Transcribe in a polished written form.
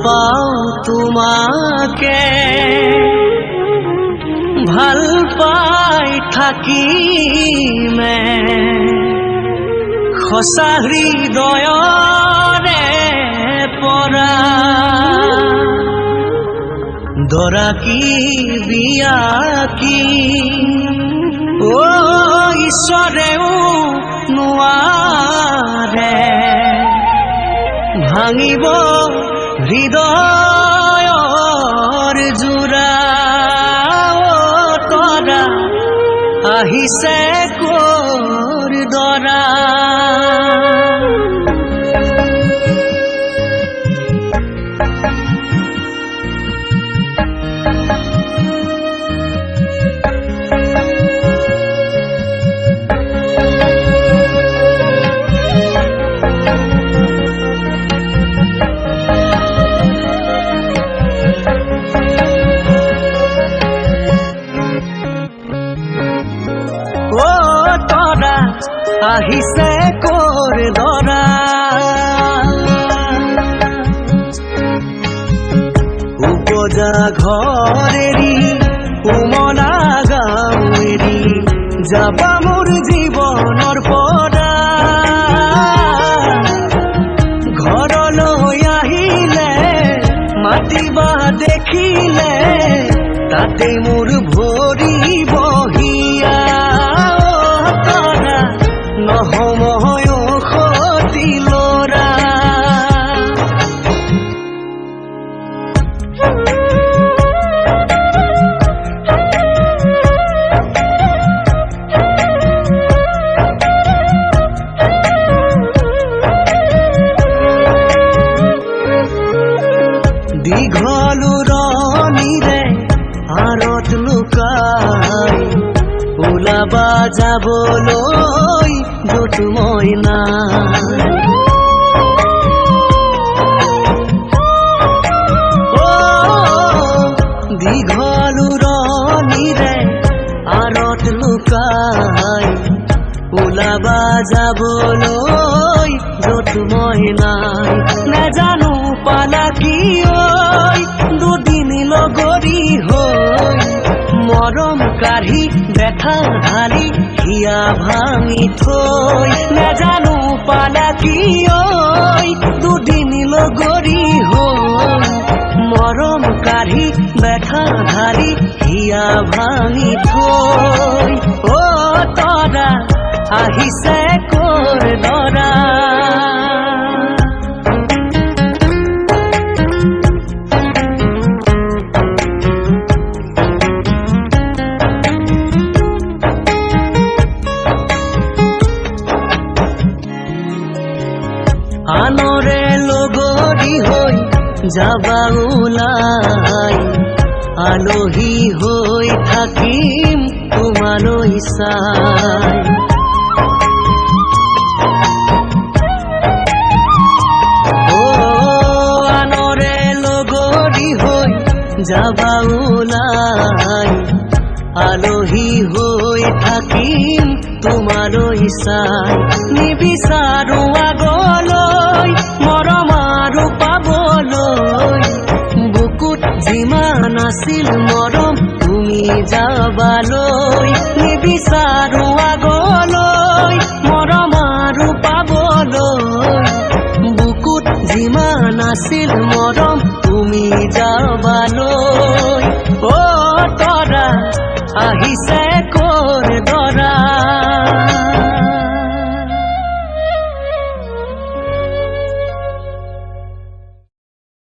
পাওঁ তোমাকে ভাল পাই থাকিমে সঁচা হৃদয়ৰে পৰা দৰা কি বিয়া কি ও ঈশ্বৰেও নোৱাৰে ভাঙিব হৃদয়ৰ জোৰা তৰা আহিছে কৰ দৰা আহিছে কৰ দৰা উপজা ঘৰ এৰি উমলা গাঁও এৰি যাবা মোৰ জীৱনৰ পৰা ঘৰলৈ আহিলে মাতিবা দেখিলে তাতে মোৰ ভৰি বহিয়া নহময় সতী লৰা দীঘল ৰণিৰে আঁৰত লুকাই ওলাবা যাবলৈ য'ত মই নাই দীঘল ৰণিৰে আঁৰত লুকাই ওলাবা যাবলৈ য'ত মই নাই নেজানো পালা কি দুদিন লগৰী হৈ মৰম কাঢ়ি দেখা ঢালি হিয়া ভাঙি থৈ নেজানো পালা কি দুদিন লগৰী হৈ মৰম কাঢ়ি দেখা ঢালি হিয়া ভাঙি থৈ অ তৰা আহিছে কৰ দৰা আনৰে লগৰী হৈ যাবা ওলাই আলহী হৈ থাকিম তোমালৈ চাই আনৰে লগৰী হৈ যাবা ওলাই আলহী হৈ থাকিম তোমালৈ চাই নিবিচাৰো আগলৈ মৰম আৰু পাবলৈ বুকুত যিমান আছিল মৰম তুমি যাবালৈ নিবিচাৰো আগলৈ মৰম আৰু পাবলৈ বুকুত যিমান আছিল মৰম তুমি যাবালৈ